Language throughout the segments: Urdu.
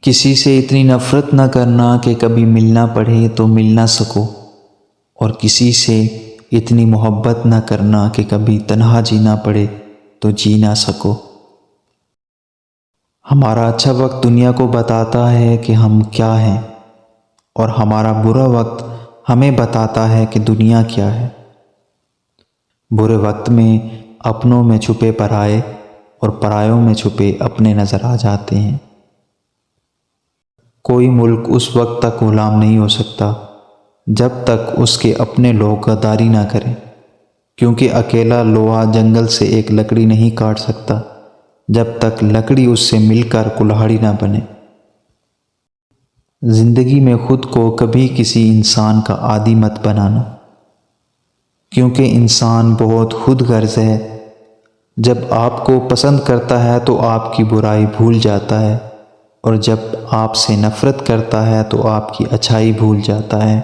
کسی سے اتنی نفرت نہ کرنا کہ کبھی ملنا پڑے تو مل نہ سکو، اور کسی سے اتنی محبت نہ کرنا کہ کبھی تنہا جینا پڑے تو جی نہ سکو۔ ہمارا اچھا وقت دنیا کو بتاتا ہے کہ ہم کیا ہیں، اور ہمارا برا وقت ہمیں بتاتا ہے کہ دنیا کیا ہے۔ برے وقت میں اپنوں میں چھپے پرائے اور پرایوں میں چھپے اپنے نظر آ جاتے ہیں۔ کوئی ملک اس وقت تک غلام نہیں ہو سکتا جب تک اس کے اپنے لوگ غداری نہ کریں، کیونکہ اکیلا لوہا جنگل سے ایک لکڑی نہیں کاٹ سکتا جب تک لکڑی اس سے مل کر کلہاڑی نہ بنے۔ زندگی میں خود کو کبھی کسی انسان کا عادی مت بنانا، کیونکہ انسان بہت خود غرض ہے۔ جب آپ کو پسند کرتا ہے تو آپ کی برائی بھول جاتا ہے، اور جب آپ سے نفرت کرتا ہے تو آپ کی اچھائی بھول جاتا ہے۔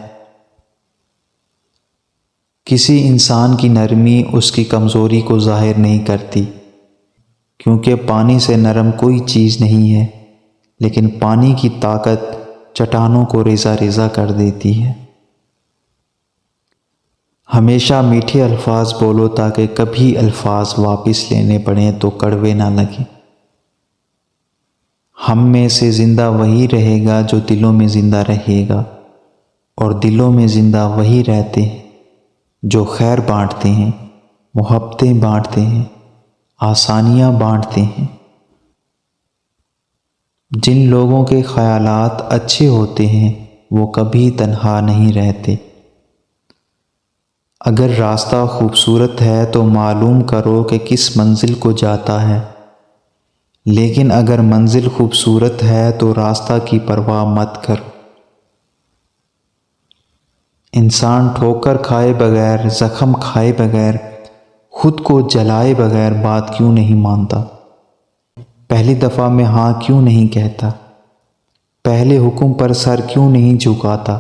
کسی انسان کی نرمی اس کی کمزوری کو ظاہر نہیں کرتی، کیونکہ پانی سے نرم کوئی چیز نہیں ہے، لیکن پانی کی طاقت چٹانوں کو ریزہ ریزہ کر دیتی ہے۔ ہمیشہ میٹھے الفاظ بولو تاکہ کبھی الفاظ واپس لینے پڑیں تو کڑوے نہ لگیں۔ ہم میں سے زندہ وہی رہے گا جو دلوں میں زندہ رہے گا، اور دلوں میں زندہ وہی رہتے ہیں جو خیر بانٹتے ہیں، محبتیں بانٹتے ہیں، آسانیاں بانٹتے ہیں۔ جن لوگوں کے خیالات اچھے ہوتے ہیں وہ کبھی تنہا نہیں رہتے۔ اگر راستہ خوبصورت ہے تو معلوم کرو کہ کس منزل کو جاتا ہے، لیکن اگر منزل خوبصورت ہے تو راستہ کی پرواہ مت کرو۔ انسان ٹھوکر کھائے بغیر، زخم کھائے بغیر، خود کو جلائے بغیر بات کیوں نہیں مانتا؟ پہلی دفعہ میں ہاں کیوں نہیں کہتا؟ پہلے حکم پر سر کیوں نہیں جھکاتا؟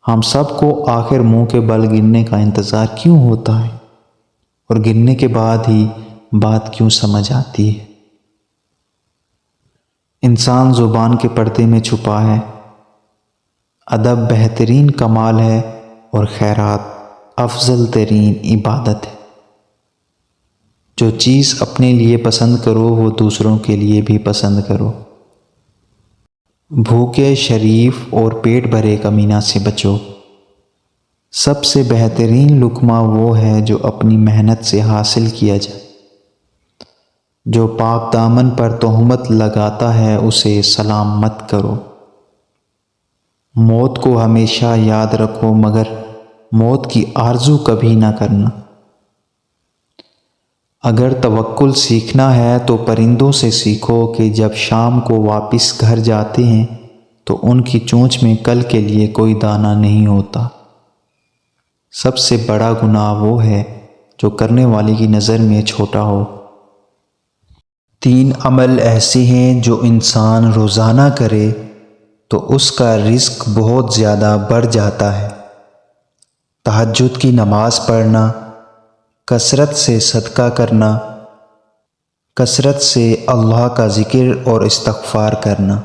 ہم سب کو آخر منہ کے بل گرنے کا انتظار کیوں ہوتا ہے، اور گرنے کے بعد ہی بات کیوں سمجھ آتی ہے؟ انسان زبان کے پردے میں چھپا ہے۔ ادب بہترین کمال ہے، اور خیرات افضل ترین عبادت ہے۔ جو چیز اپنے لیے پسند کرو وہ دوسروں کے لیے بھی پسند کرو۔ بھوکے شریف اور پیٹ بھرے کمینہ سے بچو۔ سب سے بہترین لقمہ وہ ہے جو اپنی محنت سے حاصل کیا جائے۔ جو پاک دامن پر تہمت لگاتا ہے اسے سلام مت کرو۔ موت کو ہمیشہ یاد رکھو، مگر موت کی آرزو کبھی نہ کرنا۔ اگر توکل سیکھنا ہے تو پرندوں سے سیکھو کہ جب شام کو واپس گھر جاتے ہیں تو ان کی چونچ میں کل کے لیے کوئی دانہ نہیں ہوتا۔ سب سے بڑا گناہ وہ ہے جو کرنے والے کی نظر میں چھوٹا ہو۔ 3 عمل ایسے ہیں جو انسان روزانہ کرے تو اس کا رزق بہت زیادہ بڑھ جاتا ہے۔ تہجد کی نماز پڑھنا، کثرت سے صدقہ کرنا، کثرت سے اللہ کا ذکر اور استغفار کرنا۔